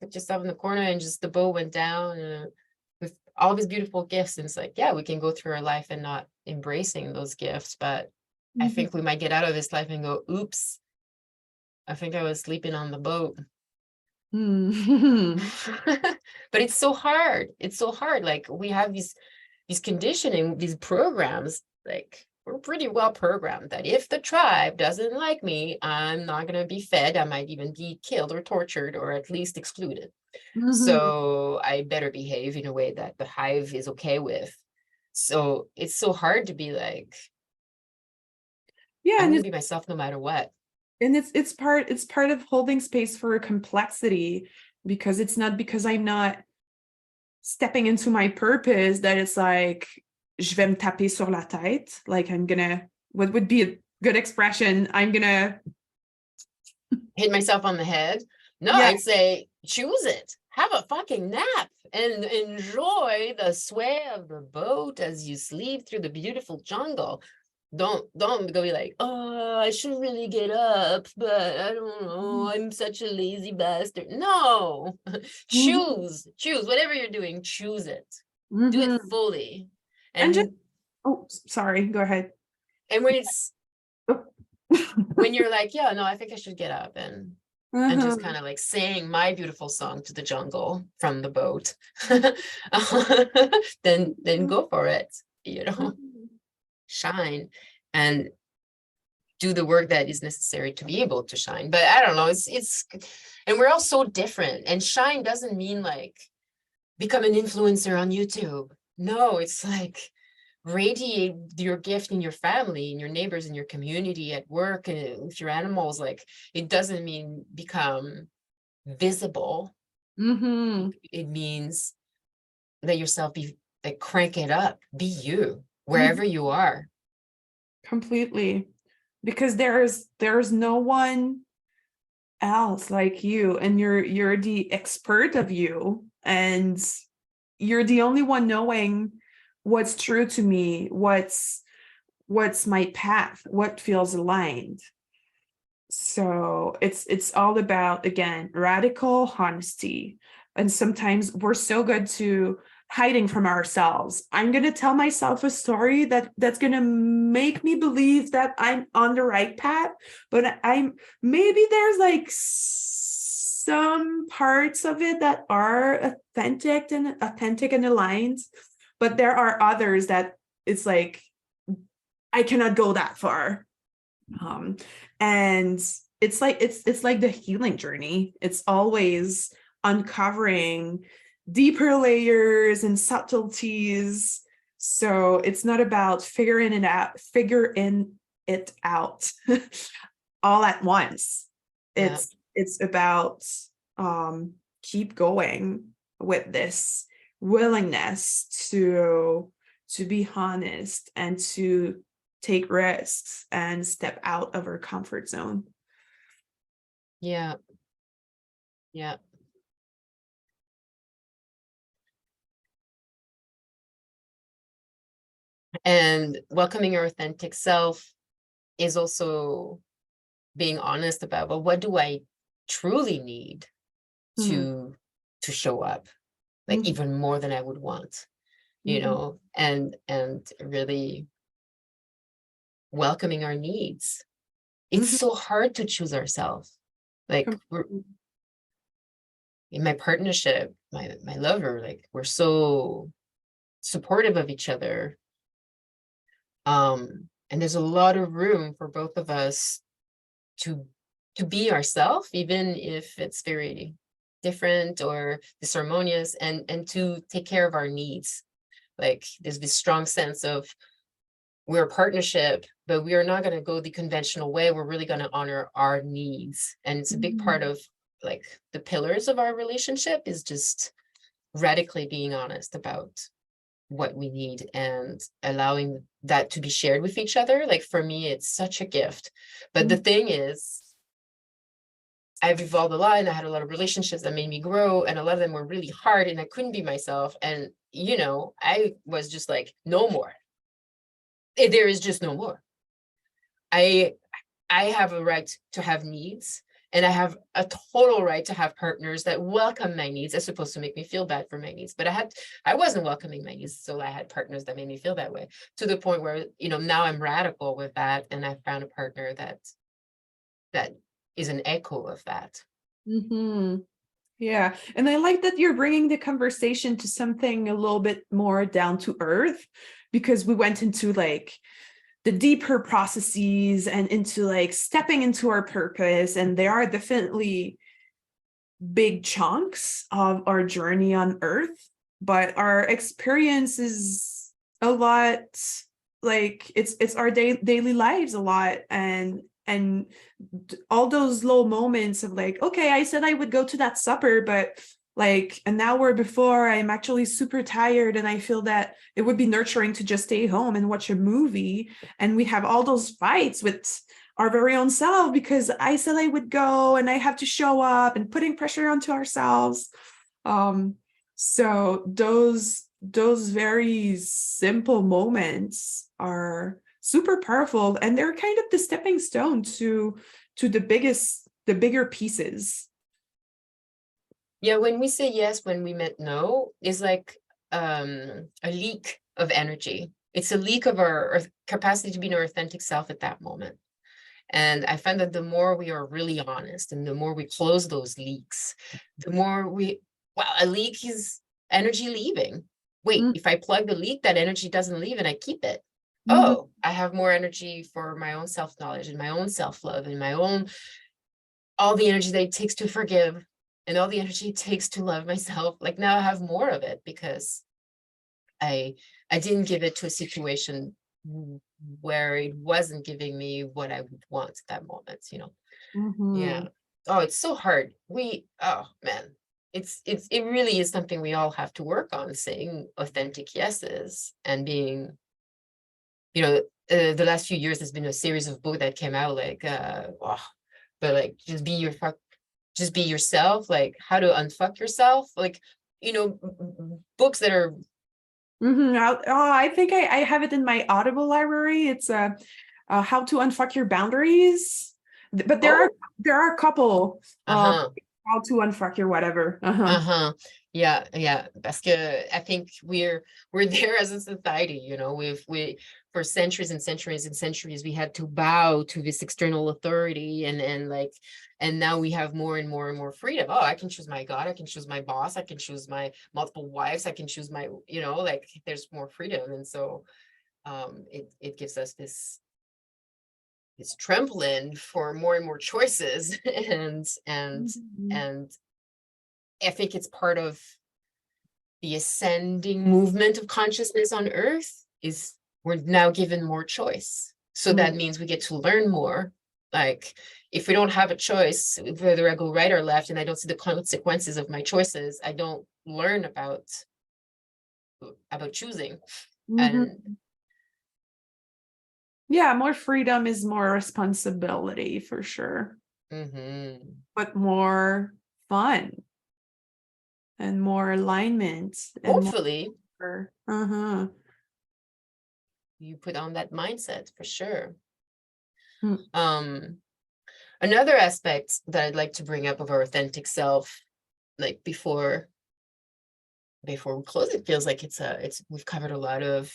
put yourself in the corner and just the boat went down with all these beautiful gifts. And it's like, yeah, we can go through our life and not embracing those gifts. But I think we might get out of this life and go, oops, I think I was sleeping on the boat. But it's so hard. It's so hard. Like we have these conditioning, these programs, like we're pretty well programmed that if the tribe doesn't like me, I'm not going to be fed. I might even be killed or tortured or at least excluded. So I better behave in a way that the hive is okay with. So it's so hard to be like, I'm going to be myself no matter what. And it's part of holding space for complexity, because it's not because I'm not stepping into my purpose that it's like je vais me taper sur la tête, like I'm gonna, what would be a good expression, I'm gonna hit myself on the head. No, I'd say choose it, have a fucking nap and enjoy the sway of the boat as you sleep through the beautiful jungle. Don't go be like, oh, I should really get up, but I don't know, I'm such a lazy bastard. No, choose whatever you're doing, choose it, do it fully. And just, oh, sorry, go ahead. And when it's when you're like, yeah, no, I think I should get up and just kind of like sing my beautiful song to the jungle from the boat, then go for it, you know. Shine and do the work that is necessary to be able to shine. But I don't know, it's and we're all so different. And shine doesn't mean like become an influencer on YouTube. No, it's like radiate your gift in your family, in your neighbors, in your community, at work, and with your animals. Like it doesn't mean become visible. It means let yourself be like, crank it up, be you wherever you are. Completely. Because there's no one else like you, and you're the expert of you, and you're the only one knowing what's true to me, what's my path, what feels aligned. So it's all about, again, radical honesty. And sometimes we're so good to hiding from ourselves. I'm going to tell myself a story that's going to make me believe that I'm on the right path, but maybe there's like some parts of it that are authentic and aligned, but there are others that it's like I cannot go that far. And it's like the healing journey. It's always uncovering deeper layers and subtleties. So it's not about figuring it out all at once. Yeah. It's about keep going with this willingness to be honest and to take risks and step out of our comfort zone. Yeah. Yeah. And welcoming your authentic self is also being honest about, well, what do I truly need to show up, like even more than I would want, you know, and really welcoming our needs. It's so hard to choose ourselves. Like in my partnership, my lover, like we're so supportive of each other. And there's a lot of room for both of us to be ourselves, even if it's very different or disharmonious, and to take care of our needs. Like there's this strong sense of we're a partnership, but we are not going to go the conventional way. We're really going to honor our needs. And it's a big part of like the pillars of our relationship is just radically being honest about what we need and allowing that to be shared with each other. Like for me, it's such a gift. But the thing is, I've evolved a lot and I had a lot of relationships that made me grow, and a lot of them were really hard and I couldn't be myself. And, you know, I was just like, no more. There is just no more. I have a right to have needs, and I have a total right to have partners that welcome my needs as opposed to make me feel bad for my needs. But I wasn't welcoming my needs, so I had partners that made me feel that way, to the point where, you know, now I'm radical with that, and I found a partner that is an echo of that. Yeah. And I like that you're bringing the conversation to something a little bit more down to earth, because we went into like the deeper processes and into like stepping into our purpose. And there are definitely big chunks of our journey on earth, but our experience is a lot, like it's our daily lives a lot. And all those little moments of like, okay, I said I would go to that supper, but like an hour before I'm actually super tired and I feel that it would be nurturing to just stay home and watch a movie. And we have all those fights with our very own self because I said I would go and I have to show up, and putting pressure onto ourselves. So those very simple moments are super powerful, and they're kind of the stepping stone to the bigger pieces. Yeah, when we say yes, when we meant no, is like a leak of energy. It's a leak of our capacity to be our authentic self at that moment. And I find that the more we are really honest and the more we close those leaks, the more a leak is energy leaving. Wait, if I plug the leak, that energy doesn't leave and I keep it. Oh, I have more energy for my own self-knowledge and my own self-love and my own, all the energy that it takes to forgive and all the energy it takes to love myself. Like now I have more of it because I didn't give it to a situation where it wasn't giving me what I would want at that moment, you know? Yeah. Oh, it's so hard. Oh man, it really is something we all have to work on, saying authentic yeses and being, you know, the last few years there's been a series of books that came out like, but like just be yourself, like how to unfuck yourself, like, you know, books that are. I think I have it in my Audible library. It's how to unfuck your boundaries. But there are a couple. how to unfuck your whatever. Uh-huh. Yeah, yeah. Parce que I think we're there as a society, you know, we for centuries and centuries and centuries, we had to bow to this external authority, and like, and now we have more and more and more freedom. Oh, I can choose my God, I can choose my boss, I can choose my multiple wives, I can choose my, you know, like there's more freedom. And so it gives us this trampoline for more and more choices. And I think it's part of the ascending movement of consciousness on Earth is we're now given more choice. So that means we get to learn more. Like if we don't have a choice, whether I go right or left, and I don't see the consequences of my choices, I don't learn about choosing. And yeah, more freedom is more responsibility for sure, but more fun and more alignment and hopefully more, you put on that mindset for sure. Mm. Another aspect that I'd like to bring up of our authentic self, like before we close, it feels like we've covered a lot of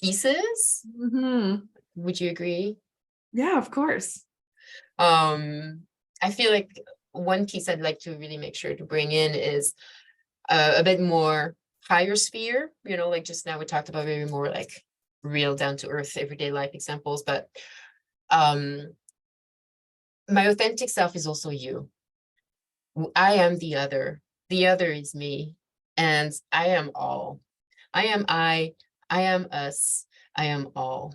pieces. Would you agree? Yeah, of course. I feel like one piece I'd like to really make sure to bring in is a bit more higher sphere, you know, like just now we talked about maybe more like real down to earth everyday life examples, but my authentic self is also you. I am the other is me, and I am all. I am us, I am all.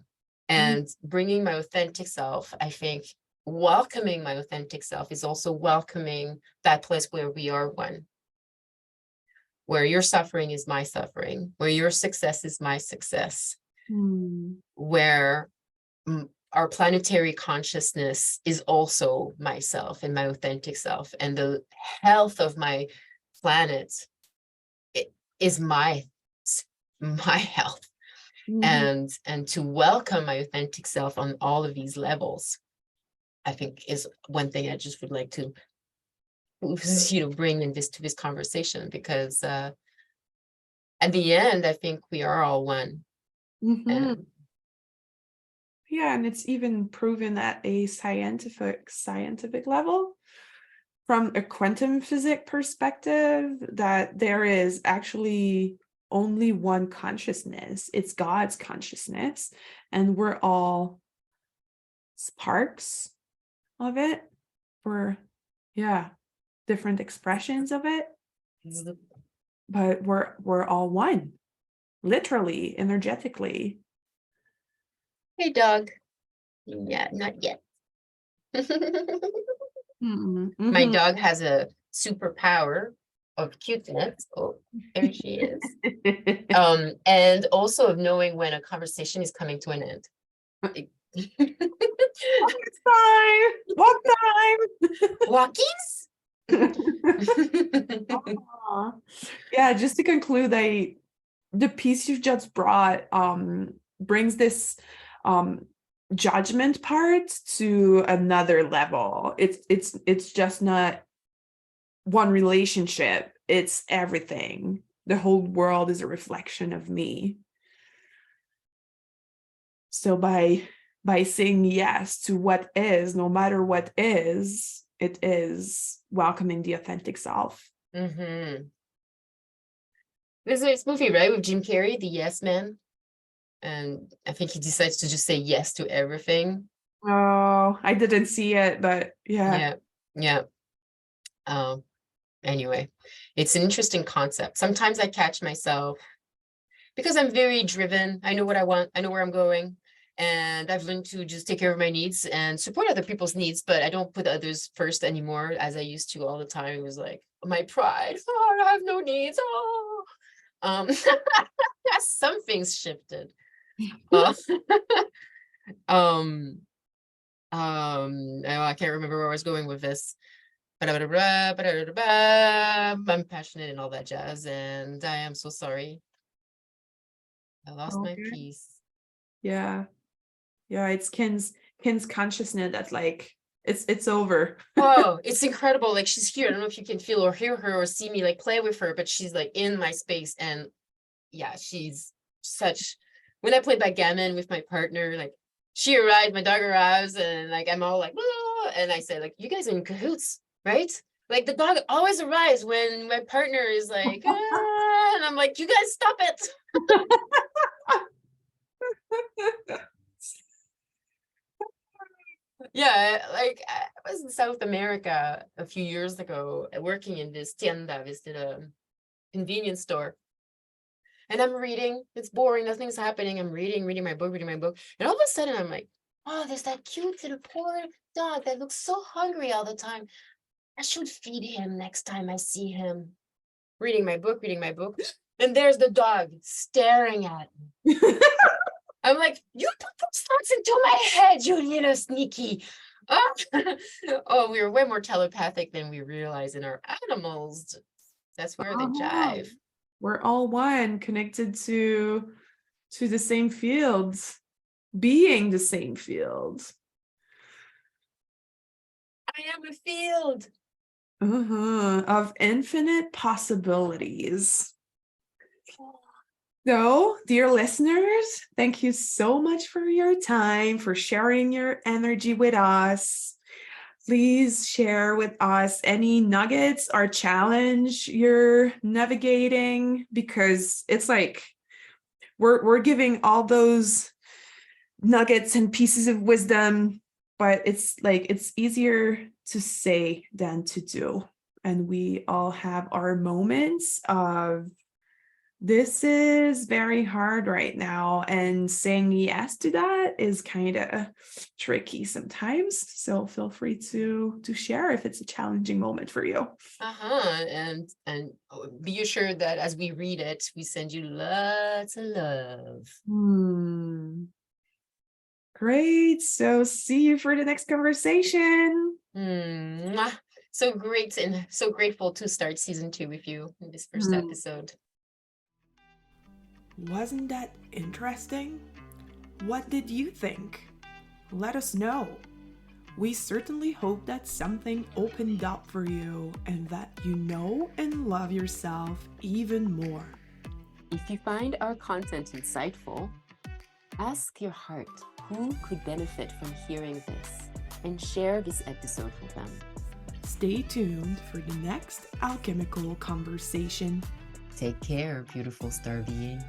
And bringing my authentic self, I think welcoming my authentic self is also welcoming that place where we are one, where your suffering is my suffering, where your success is my success, where our planetary consciousness is also myself and my authentic self, and the health of my planet is my health. And to welcome my authentic self on all of these levels, I think is one thing I just would like to, you know, bring in to this conversation, because at the end, I think we are all one. Yeah, and it's even proven at a scientific level, from a quantum physics perspective, that there is actually only one consciousness. It's God's consciousness, and we're all sparks of it. We're, yeah, different expressions of it, but we're all one, literally, energetically. Hey, dog. Yeah, not yet. My dog has a superpower of cuteness. Oh, there she is. And also of knowing when a conversation is coming to an end. Walk time. Walkies? Yeah, just to conclude, the piece you've just brought brings this judgment part to another level. It's just not one relationship, it's everything. The whole world is a reflection of me. So by saying yes to what is, no matter what is, it is welcoming the authentic self. There's this movie, right, with Jim Carrey, The Yes Man, and I think he decides to just say yes to everything. Oh, I didn't see it, but yeah. Anyway, it's an interesting concept. Sometimes I catch myself, because I'm very driven, I know what I want, I know where I'm going, and I've learned to just take care of my needs and support other people's needs, but I don't put others first anymore as I used to all the time. It was like my pride. Oh, I have no needs. Oh, some things shifted. I can't remember where I was going with this. I'm passionate and all that jazz, and I am so sorry. I lost my peace. Yeah, it's Ken's consciousness that's like It's over. Oh, it's incredible. Like she's here. I don't know if you can feel or hear her or see me like play with her, but she's like in my space. And yeah, she's such, when I play backgammon with my partner, like she arrived, my dog arrives, and like I'm all like, "Whoa," and I say, like, you guys are in cahoots, right? Like the dog always arrives when my partner is like, "Ah," and I'm like, you guys stop it. Yeah, like I was in South America a few years ago working in this tienda, this convenience store. And I'm reading, it's boring, nothing's happening. I'm reading my book. And all of a sudden I'm like, oh, there's that cute little poor dog that looks so hungry all the time. I should feed him next time I see him. Reading my book. And there's the dog staring at me. I'm like, you put those thoughts into my head, you little sneaky. Oh, oh, we were way more telepathic than we realize in our animals. That's where they jive. We're all one, connected to the same fields, being the same field. I am a field Of infinite possibilities. So, dear listeners, thank you so much for your time, for sharing your energy with us. Please share with us any nuggets or challenge you're navigating, because it's like we're giving all those nuggets and pieces of wisdom, but it's like it's easier to say than to do. And we all have our moments of, this is very hard right now, and saying yes to that is kind of tricky sometimes. So feel free to share if it's a challenging moment for you. And be assured that as we read it, we send you lots of love. Great. So see you for the next conversation. So great, and so grateful to start season 2 with you in this first episode. Wasn't that interesting? What did you think? Let us know. We certainly hope that something opened up for you and that you know and love yourself even more. If you find our content insightful, ask your heart who could benefit from hearing this and share this episode with them. Stay tuned for the next alchemical conversation. Take care, beautiful star being.